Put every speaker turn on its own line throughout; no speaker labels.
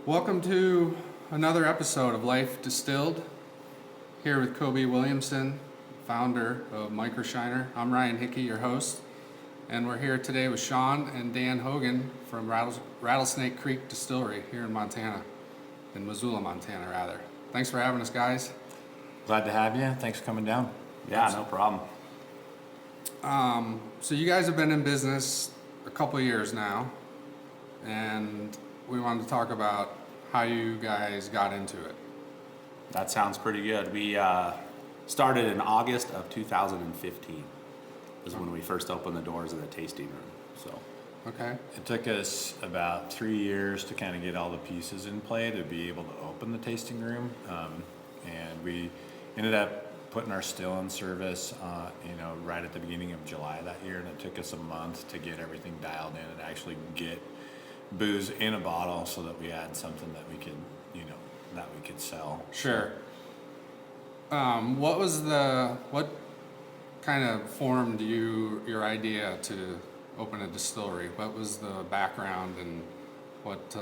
Welcome to another episode of Life Distilled. Here with Kobe Williamson, founder of MicroShiner. I'm Ryan Hickey, your host, and we're here today with Sean and Dan Hogan from Rattlesnake Creek Distillery here in Montana, in Missoula, Montana, rather. Thanks for having us, guys.
Glad to have you. Thanks for coming down.
Yeah, no problem.
So you guys have been in business a couple years now, and we wanted to talk about how you guys got into it.
That sounds pretty good. We started in August of 2015 is when we first opened the doors of the tasting room. So,
Okay.
It took us about 3 years to kind of get all the pieces in play to be able to open the tasting room. And we ended up putting our still in service, right at the beginning of July that year. And it took us a month to get everything dialed in and actually get booze in a bottle so that we had something that we could, sell.
Sure. What kind of formed your idea to open a distillery? What was the background and what?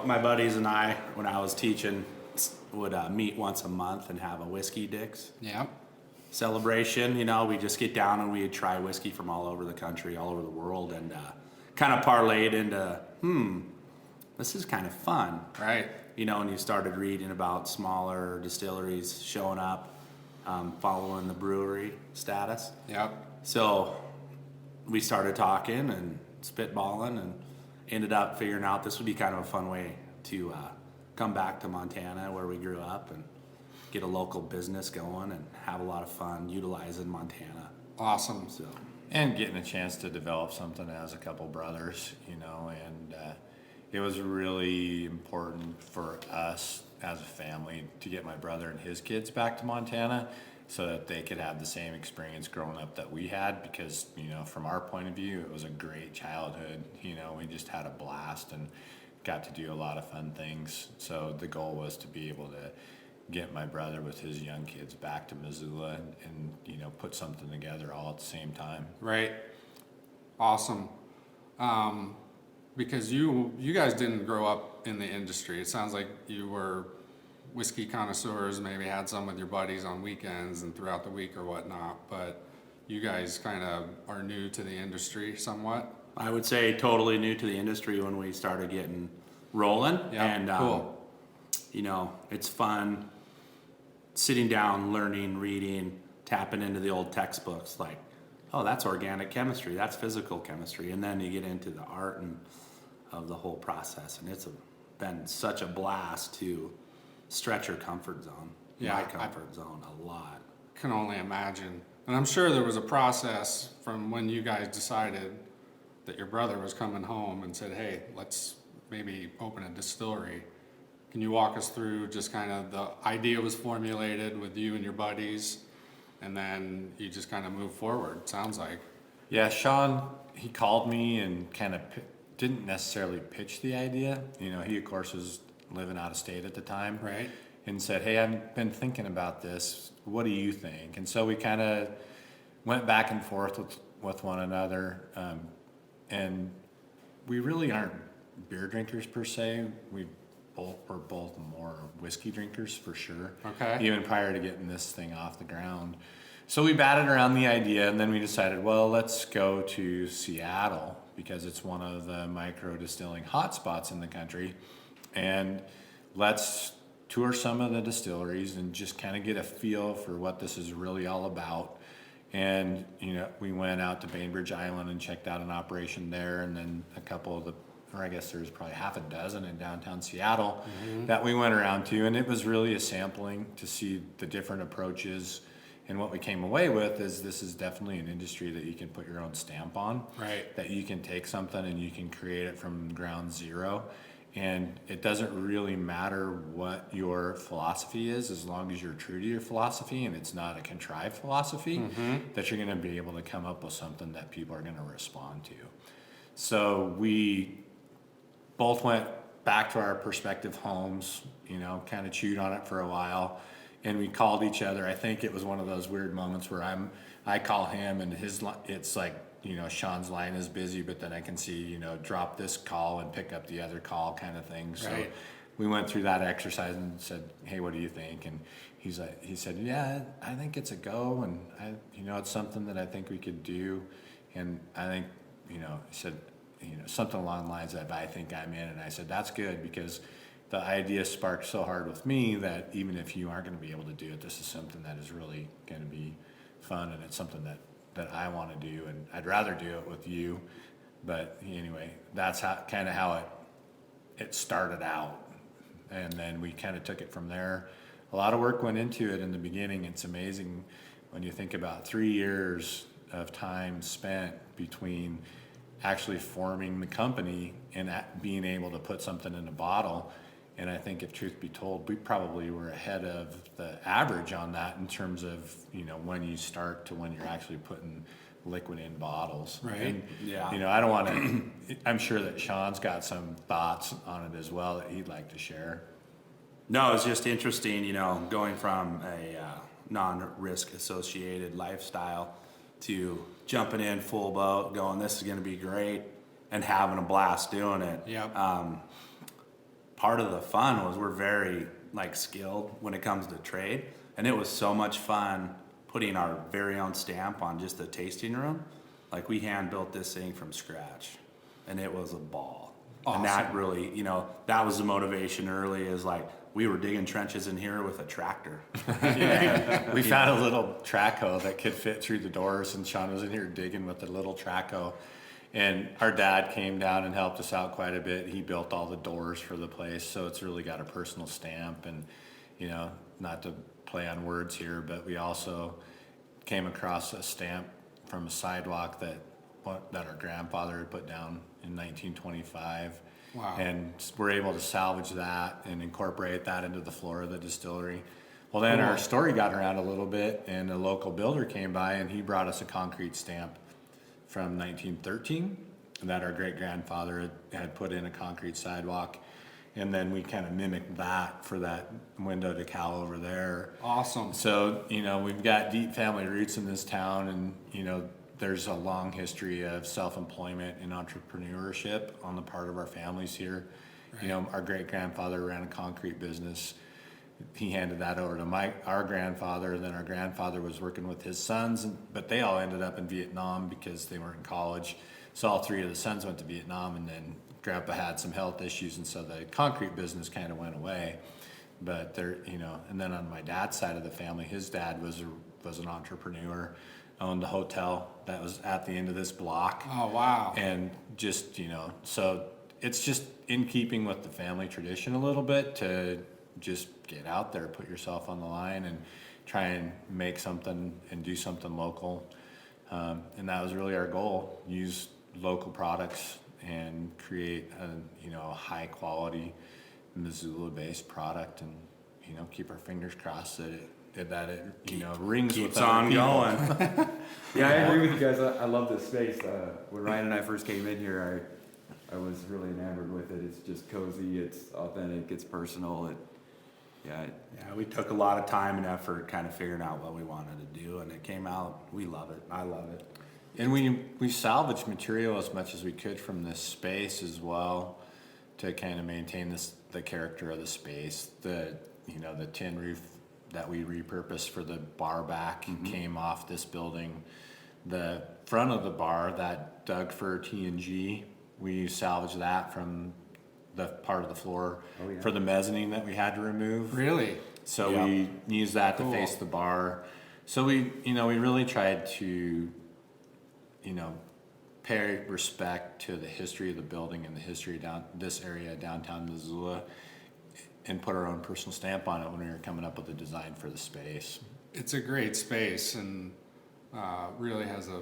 My buddies and I, when I was teaching, would meet once a month and have a whiskey dicks
Yeah.
celebration. We just get down and we'd try whiskey from all over the country, all over the world, and kind of parlayed into, this is kind of fun.
Right.
And you started reading about smaller distilleries showing up, following the brewery status.
Yep.
So we started talking and spitballing and ended up figuring out this would be kind of a fun way to come back to Montana where we grew up and get a local business going and have a lot of fun utilizing Montana.
Awesome.
So,
And getting a chance to develop something as a couple brothers, and it was really important for us as a family to get my brother and his kids back to Montana so that they could have the same experience growing up that we had because, from our point of view, it was a great childhood. We just had a blast and got to do a lot of fun things. So the goal was to be able to get my brother with his young kids back to Missoula and put something together all at the same time.
Right. Awesome. Because you guys didn't grow up in the industry. It sounds like you were whiskey connoisseurs, maybe had some with your buddies on weekends and throughout the week or whatnot, but you guys kind of are new to the industry somewhat.
I would say totally new to the industry when we started getting rolling.
Yeah,
and,
cool.
It's fun sitting down, learning, reading, tapping into the old textbooks like, oh, that's organic chemistry, that's physical chemistry. And then you get into the art of the whole process. And it's been such a blast to stretch your comfort zone, my comfort zone a lot.
Can only imagine. And I'm sure there was a process from when you guys decided that your brother was coming home and said, hey, let's maybe open a distillery. Can you walk us through just kind of the idea was formulated with you and your buddies, and then you just kind of move forward, sounds like.
Yeah, Sean, he called me and kind of didn't necessarily pitch the idea. He, of course, was living out of state at the time.
Right.
And said, hey, I've been thinking about this. What do you think? And so we kind of went back and forth with one another. And we really aren't beer drinkers per se. We're both more whiskey drinkers for sure.
Okay.
Even prior to getting this thing off the ground. So we batted around the idea, and then we decided, well, let's go to Seattle because it's one of the micro distilling hotspots in the country, and let's tour some of the distilleries and just kind of get a feel for what this is really all about. And we went out to Bainbridge Island and checked out an operation there, and then a couple of I guess there's probably half a dozen in downtown Seattle that we went around to, and it was really a sampling to see the different approaches. And what we came away with is this is definitely an industry that you can put your own stamp on.
Right.
That you can take something and you can create it from ground zero. And it doesn't really matter what your philosophy is as long as you're true to your philosophy and it's not a contrived philosophy, that you're going to be able to come up with something that people are going to respond to. So we both went back to our prospective homes, kind of chewed on it for a while, and we called each other. I think it was one of those weird moments where I call him and it's like Sean's line is busy, but then I can see, drop this call and pick up the other call kind of thing. So
Right.
we went through that exercise and said, hey, what do you think? And he said, yeah, I think it's a go. And it's something that I think we could do. And I think, he said, something along the lines of, I think I'm in. And I said, that's good, because the idea sparked so hard with me that even if you aren't going to be able to do it, this is something that is really going to be fun, and it's something that I want to do, and I'd rather do it with you. But anyway, that's how it started out, and then we kind of took it from there. A lot of work went into it in the beginning. It's amazing when you think about 3 years of time spent between actually forming the company and being able to put something in a bottle. And I think, if truth be told, we probably were ahead of the average on that in terms of, when you start to when you're actually putting liquid in bottles.
Right.
And,
Yeah.
I don't want to, I'm sure that Sean's got some thoughts on it as well that he'd like to share.
No, it's just interesting, going from a non-risk associated lifestyle to jumping in full boat, going, this is going to be great, and having a blast doing it.
Yep.
Part of the fun was we're very skilled when it comes to trade, and it was so much fun putting our very own stamp on just the tasting room. We hand built this thing from scratch, and it was a ball.
Awesome.
And that really, that was the motivation early, is we were digging trenches in here with a tractor.
We found a little track hoe that could fit through the doors, and Sean was in here digging with the little track hoe. And our dad came down and helped us out quite a bit. He built all the doors for the place, so it's really got a personal stamp. And, not to play on words here, but we also came across a stamp from a sidewalk that our grandfather had put down in 1925.
Wow.
And we're able to salvage that and incorporate that into the floor of the distillery. Well, then
Cool.
our story got around a little bit, and a local builder came by, and he brought us a concrete stamp from 1913 that our great-grandfather had put in a concrete sidewalk. And then we kind of mimicked that for that window decal over there.
Awesome.
So, we've got deep family roots in this town, and, there's a long history of self-employment and entrepreneurship on the part of our families here.
Right.
Our great-grandfather ran a concrete business. He handed that over to our grandfather, and then our grandfather was working with his sons, but they all ended up in Vietnam because they weren't in college. So all three of the sons went to Vietnam, and then Grandpa had some health issues, and so the concrete business kind of went away. But and then on my dad's side of the family, his dad was an entrepreneur, owned a hotel that was at the end of this block.
Oh, wow.
And just, so it's just in keeping with the family tradition a little bit to just get out there, put yourself on the line, and try and make something and do something local. And that was really our goal: use local products and create a high quality Missoula-based product, and keep our fingers crossed that it rings
Keeps
with other
on
people.
going.
Yeah, I agree with you guys. I love this space. When Ryan and I first came in here, I was really enamored with it. It's just cozy. It's authentic. It's personal.
Yeah, we took a lot of time and effort kind of figuring out what we wanted to do, and it came out. We love it. I love it.
And we salvaged material as much as we could from this space as well, to kind of maintain the character of the space. The tin roof that we repurposed for the bar back came off this building. The front of the bar, that dug for T&G, we salvaged that from the part of the floor for the mezzanine that we had to remove.
Really?
So
Yeah.
we used that to
Cool.
face the bar. So we really tried to, pay respect to the history of the building and the history of this area, downtown Missoula, and put our own personal stamp on it when we were coming up with the design for the space.
It's a great space, and really has a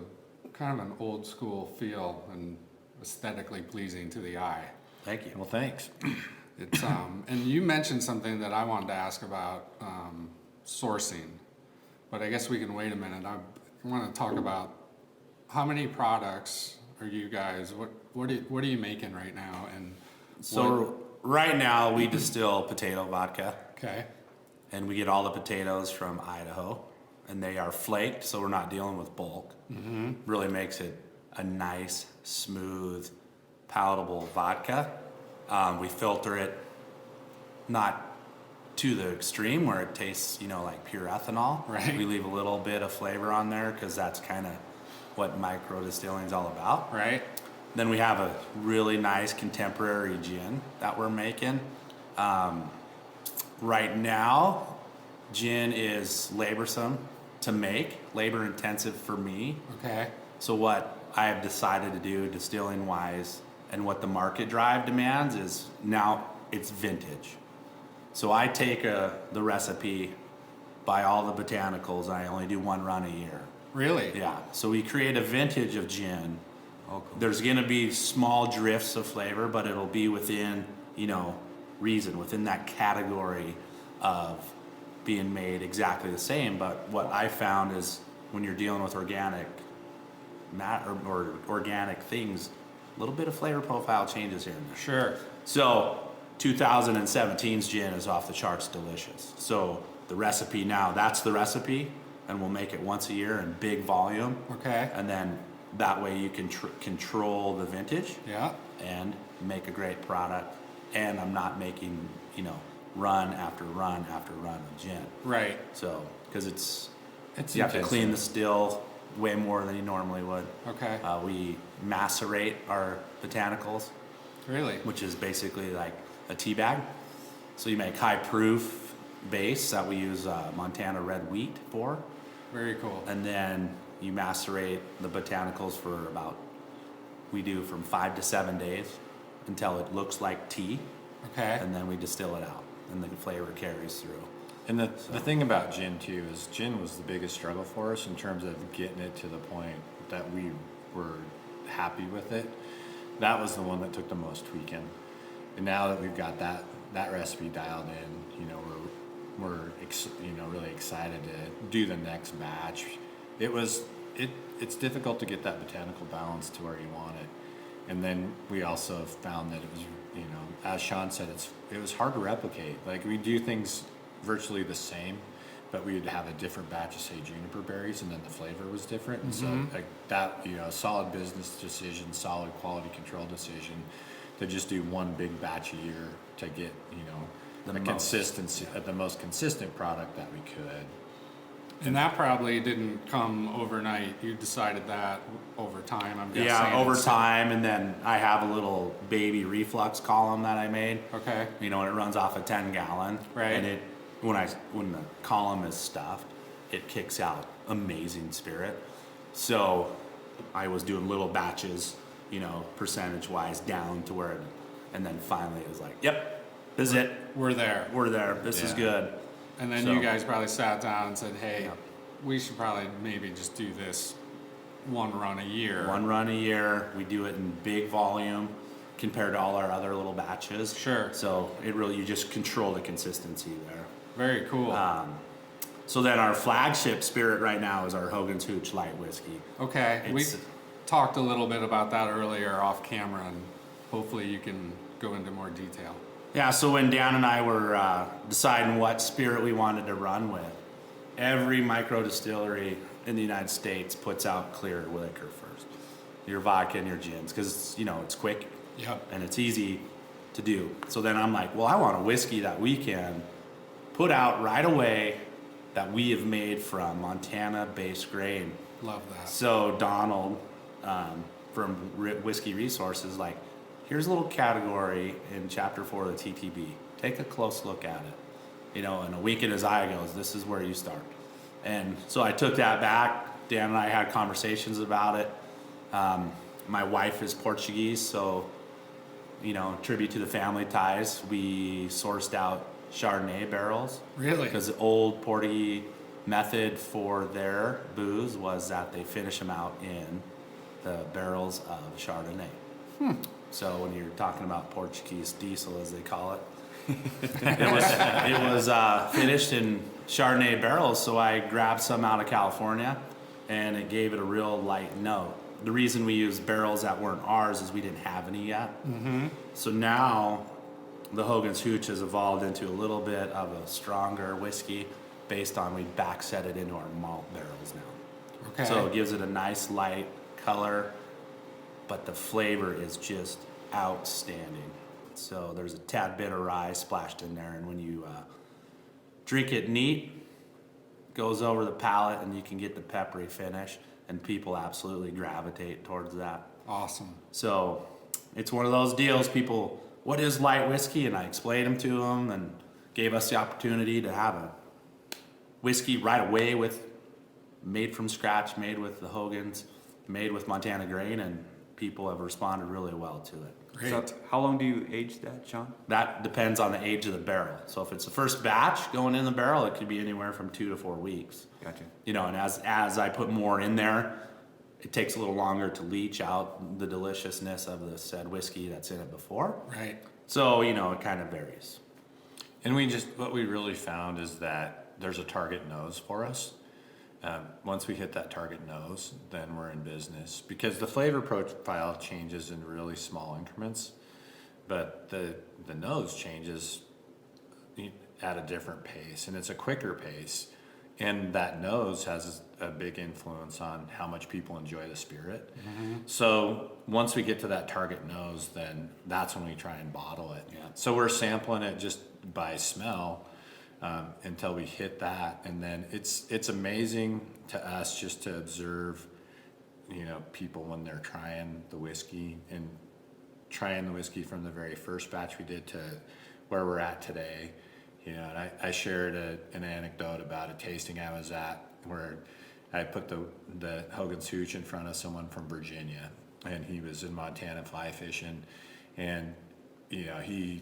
kind of an old school feel and aesthetically pleasing to the eye.
Thank you.
Well, thanks.
It's and you mentioned something that I wanted to ask about sourcing, but I guess we can wait a minute. I want to talk about how many products are you guys? What are you making right now? And
So right now we distill potato vodka,
okay,
and we get all the potatoes from Idaho, and they are flaked, so we're not dealing with bulk. Really makes it a nice, smooth, palatable vodka. We filter it not to the extreme where it tastes, like pure ethanol.
Right.
We leave a little bit of flavor on there because that's kind of what micro distilling is all about.
Right.
Then we have a really nice contemporary gin that we're making. Right now, gin is laborsome to make, labor intensive for me.
Okay.
So what I have decided to do distilling wise and what the market drive demands is now it's vintage. So I take the recipe, buy all the botanicals, and I only do one run a year.
Really?
Yeah. So we create a vintage of gin.
Oh, cool.
There's going to be small drifts of flavor, but it'll be within, reason, within that category of being made exactly the same. But what I found is when you're dealing with organic or organic things, a little bit of flavor profile changes here and there.
Sure.
So 2017's gin is off the charts delicious. So the recipe now, that's the recipe, and we'll make it once a year in big volume.
Okay.
And then that way you can control the vintage
Yeah.
and make a great product. And I'm not making, run after run after run of gin.
Right.
So, because it's
It's
you have to
intense.
clean the still way more than you normally would.
Okay.
We macerate our botanicals,
Really?
which is basically like a tea bag. So you make high proof base that we use Montana red wheat for.
Very cool.
And then you macerate the botanicals for we do from 5 to 7 days until it looks like tea.
Okay.
And then we distill it out and the flavor carries through.
And the thing about gin too is gin was the biggest struggle for us in terms of getting it to the point that we were happy with it. That was the one that took the most tweaking. And now that we've got that recipe dialed in, we're really excited to do the next batch. It's difficult to get that botanical balance to where you want it. And then we also found that it was, as Sean said, it was hard to replicate. Like we do things virtually the same, but we would have a different batch of, say, juniper berries, and then the flavor was different. And so like that, solid business decision, solid quality control decision to just do one big batch a year to get, the most consistent product that we could.
And that probably didn't come overnight. You decided that over time, I'm guessing.
Yeah, over
It's-
time, and then I have a little baby reflux column that I made.
Okay.
And it runs off a 10-gallon.
Right.
And when the column is stuffed, it kicks out amazing spirit. So I was doing little batches, percentage-wise down to where, and then finally it was like, yep, this is it.
We're there.
We're there. This is
Yeah.
good.
And then
So-
you guys probably sat down and said, hey,
Yeah.
we should probably maybe just do this one run a year.
One run a year. We do it in big volume compared to all our other little batches.
Sure.
So you just control the consistency there.
Very cool.
So then our flagship spirit right now is our Hogan's Hooch Light Whiskey.
Okay, we
It's-
talked a little bit about that earlier off camera, and hopefully you can go into more detail.
Yeah, so when Dan and I were deciding what spirit we wanted to run with, every micro distillery in the United States puts out clear liquor first. Your vodka and your gins, because it's quick
Yep.
and it's easy to do. So then I'm like, well, I want a whiskey that we can put out right away that we have made from Montana-based grain.
Love that.
So Donald from Whiskey Resources, here's a little category in Chapter 4 of the TTB. Take a close look at it. And a wink in his eye goes, this is where you start. And so I took that back. Dan and I had conversations about it. My wife is Portuguese, so, tribute to the family ties, we sourced out Chardonnay barrels.
Really?
Because the old Portuguese method for their booze was that they finish them out in the barrels of Chardonnay. So when you're talking about Portuguese diesel, as they call it, it was finished in Chardonnay barrels. So I grabbed some out of California, and it gave it a real light note. The reason we used barrels that weren't ours is we didn't have any yet. Mm-hmm. So now the Hogan's Hooch has evolved into a little bit of a stronger whiskey based on we back set it into our malt barrels now.
Okay.
So it gives it a nice light color. but the flavor is just outstanding. So there's a tad bit of rye splashed in there, and when you drink it neat, goes over the palate, and you can get the peppery finish, and people absolutely gravitate towards that.
Awesome.
So it's one of those deals. People, what is light whiskey? And I explained them to them, and gave us the opportunity to have a whiskey right away made from scratch, made with the Hogans, made with Montana grain, and people have responded really well to it.
Great.
So how long do you age that, Sean?
That depends on the age of the barrel. So if it's the first batch going in the barrel, it could be anywhere from 2 to 4 weeks.
Gotcha.
You know, and as I put more in there, it takes a little longer to leach out the deliciousness of the said whiskey that's in it before.
Right.
So, you know, it kind of varies.
And what we really found is that there's a target nose for us. Once we hit that target nose, then we're in business, because the flavor profile changes in really small increments, but the nose changes at a different pace, and it's a quicker pace, and that nose has a big influence on how much people enjoy the spirit. Mm-hmm. So once we get to that target nose, then that's when we try and bottle it.
Yeah.
So we're sampling it just by smell until we hit that, and then it's amazing to us just to observe, you know, people when they're trying the whiskey from the very first batch we did to where we're at today. You know, and I shared an anecdote about a tasting I was at where I put the Hogan's Hooch in front of someone from Virginia, and he was in Montana fly fishing, and you know, he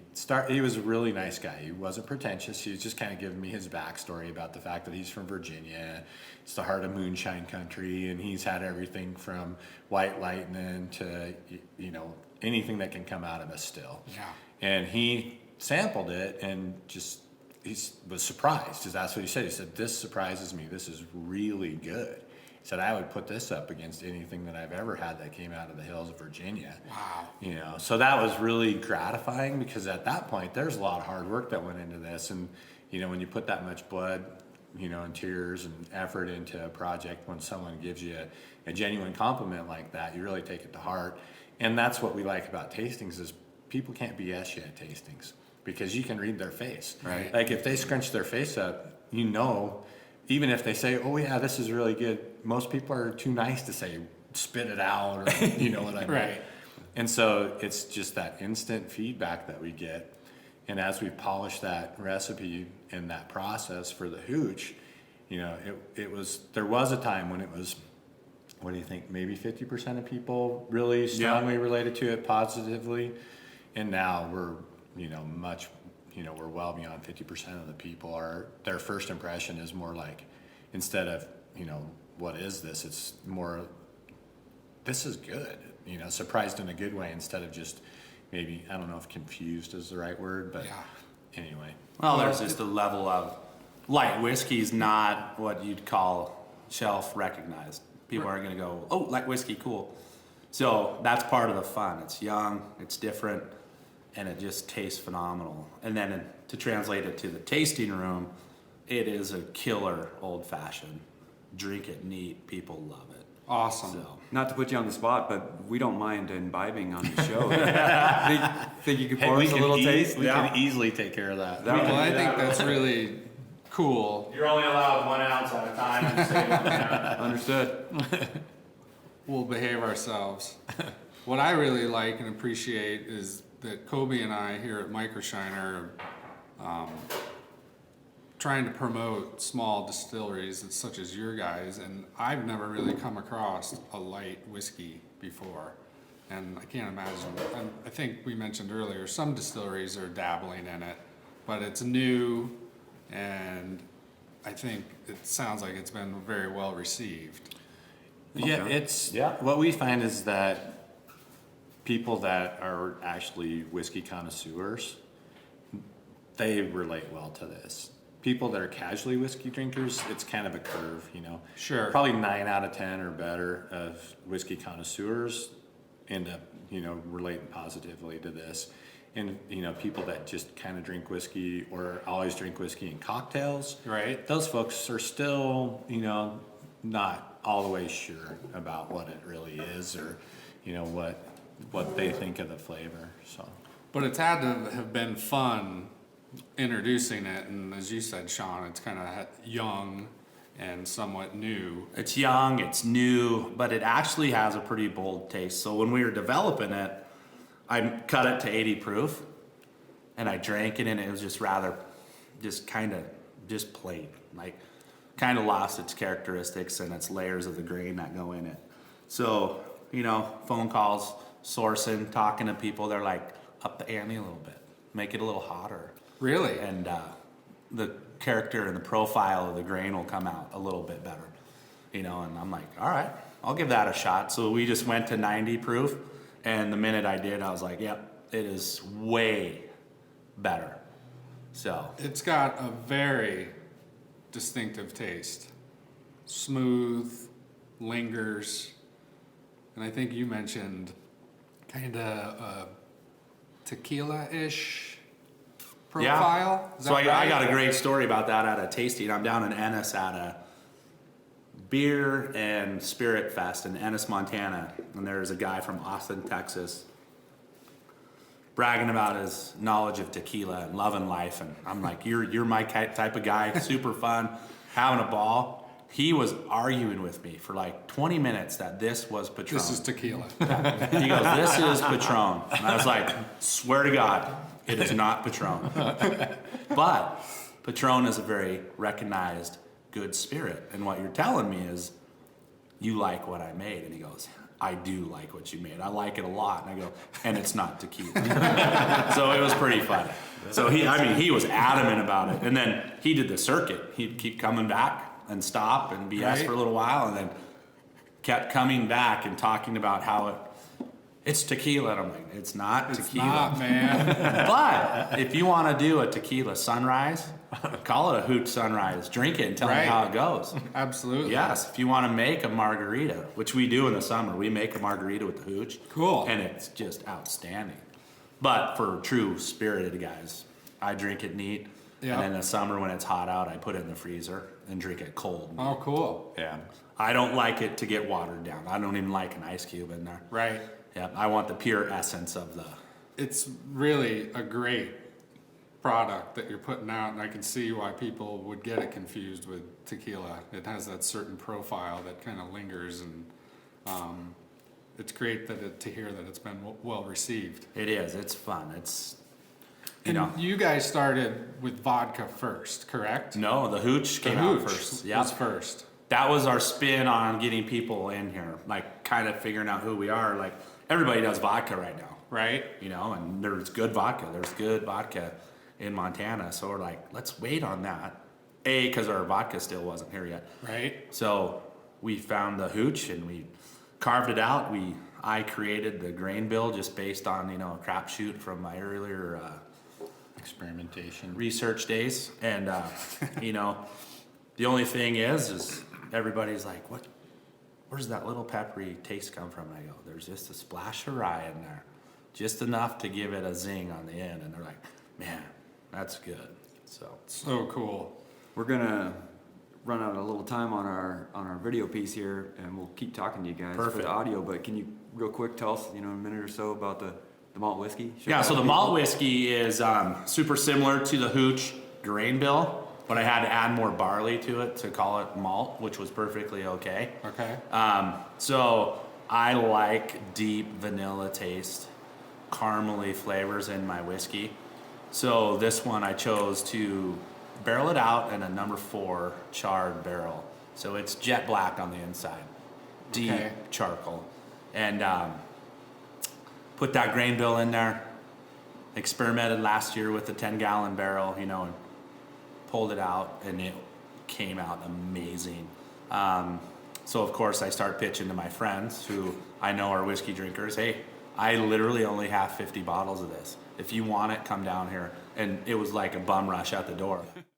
was a really nice guy. He wasn't pretentious. He was just kind of giving me his backstory about the fact that he's from Virginia. It's the heart of moonshine country, and he's had everything from white lightning to, you know, anything that can come out of a still.
Yeah.
And he sampled it and he was surprised, because that's what he said. He said, "This surprises me. This is really good." He said, "I would put this up against anything that I've ever had that came out of the hills of Virginia."
Wow.
You know, so that was really gratifying, because at that point there's a lot of hard work that went into this, and you know, when you put that much blood, you know, and tears and effort into a project, when someone gives you a genuine compliment like that, you really take it to heart. And that's what we like about tastings, is people can't BS you at tastings, because you can read their face.
Right.
Like if they scrunch their face up, you know, even if they say, "Oh yeah, this is really good," most people are too nice to say, "Spit it out," or you know what I mean.
Right.
And so it's just that instant feedback that we get. And as we polish that recipe in that process for the hooch, you know, there was a time when it was, what do you think, maybe 50% of people really strongly related to it positively. And now we're, you know, we're well beyond 50% of the people their first impression is more like, instead of, you know, what is this? It's more, this is good, you know, surprised in a good way, instead of just maybe, I don't know if confused is the right word, but anyway.
Well, there's just a level of light whiskey's not what you'd call shelf recognized. People aren't going to go, "Oh, light whiskey, cool." So that's part of the fun. It's young, it's different, and it just tastes phenomenal. And then to translate it to the tasting room, it is a killer old fashioned. Drink it neat, people love it.
Awesome.
So,
Not to put you on the spot, but we don't mind imbibing on the show. think you could pour us a little taste?
We can easily take care of that.
Well, I think that's really cool.
you're only allowed 1 ounce at a time. And say,
Understood.
We'll behave ourselves. What I really like and appreciate is that Kobe and I here at MicroShiner are trying to promote small distilleries such as your guys, and I've never really come across a light whiskey before, and I can't imagine. And I think we mentioned earlier, some distilleries are dabbling in it, but it's new, and I think it sounds like it's been very well received.
Yeah, what we find is that people that are actually whiskey connoisseurs, they relate well to this. People that are casually whiskey drinkers, it's kind of a curve, you know.
Sure.
Probably 9 out of 10 or better of whiskey connoisseurs end up, you know, relating positively to this. And, you know, people that just kind of drink whiskey or always drink whiskey in cocktails.
Right.
Those folks are still, you know, not all the way sure about what it really is, or, what they think of the flavor. So
But it's had to have been fun introducing it, and as you said, Sean, it's kind of young and somewhat new.
It's young, it's new, but it actually has a pretty bold taste. So when we were developing it, I cut it to 80 proof, and I drank it, and it was just plain, like kind of lost its characteristics and its layers of the grain that go in it. So, phone calls, sourcing, talking to people, they're like, up the ante a little bit, make it a little hotter.
Really?
And the character and the profile of the grain will come out a little bit better, and I'm like, all right, I'll give that a shot. So we just went to 90 proof, and the minute I did, I was like, yep, it is way better. So
It's got a very distinctive taste. Smooth, lingers, and I think you mentioned kind of tequila-ish profile. Is
So
that
I
right?
got a great story about that at a tasting. I'm down in Ennis at a beer and spirit fest in Ennis, Montana, and there's a guy from Austin, Texas, bragging about his knowledge of tequila and loving life, and I'm like, you're my type of guy, super fun, having a ball. He was arguing with me for like 20 minutes that this was Patron.
This is tequila.
He goes, this is Patron. And I was like, swear to God, it is not Patron. But Patron is a very recognized good spirit. And what you're telling me is you like what I made. And he goes, I do like what you made. I like it a lot. And I go, and it's not tequila. So it was pretty funny. So he was adamant about it. And then he did the circuit. He'd keep coming back and stop and BS
Right.
for a little while, and then kept coming back and talking about how it's tequila. And I'm like, it's not
It's
tequila.
not, man.
But if you want to do a tequila sunrise, call it a hoot sunrise. Drink it and tell
Right.
me how it goes.
Absolutely.
Yes, if you want to make a margarita, which we do in the summer, we make a margarita with the hooch.
Cool.
And it's just outstanding. But for true spirited guys, I drink it neat.
Yeah.
And in the summer when it's hot out, I put it in the freezer and drink it cold.
Oh, cool.
yeah,
I don't like it to get watered down. I don't even like an ice cube in there.
Right.
Yeah, I want the pure essence of the.
It's really a great product that you're putting out, and I can see why people would get it confused with tequila. It has that certain profile that kind of lingers, and it's great to hear that it's been well received.
It is. It's fun. It's.
And you guys started with vodka first, correct?
No, the hooch
The
came out
hooch
first.
was first.
That was our spin on getting people in here, like kind of figuring out who we are. Like everybody does vodka right now,
Right?
and there's good vodka. There's good vodka in Montana. So we're like, let's wait on that. Because our vodka still wasn't here yet.
Right?
So we found the hooch and we carved it out. I created the grain bill just based on a crapshoot from my earlier
experimentation.
research days, and the only thing is everybody's like, where's that little peppery taste come from? And I go, there's just a splash of rye in there, just enough to give it a zing on the end. And they're like, man, that's good.
So cool.
We're gonna run out a little time on our video piece here, and we'll keep talking to you guys for
Perfect.
the audio. But can you real quick tell us, in a minute or so about the malt whiskey?
Yeah, so the malt whiskey is super similar to the hooch grain bill, but I had to add more barley to it to call it malt, which was perfectly okay.
Okay.
So I like deep vanilla taste, caramely flavors in my whiskey. So this one I chose to barrel it out in a number 4 charred barrel. So it's jet black on the inside, deep
Okay.
charcoal. And put that grain bill in there, experimented last year with the 10-gallon barrel, and pulled it out, and it came out amazing. So of course I start pitching to my friends who I know are whiskey drinkers. Hey, I literally only have 50 bottles of this. If you want it, come down here. And it was like a bum rush at the door.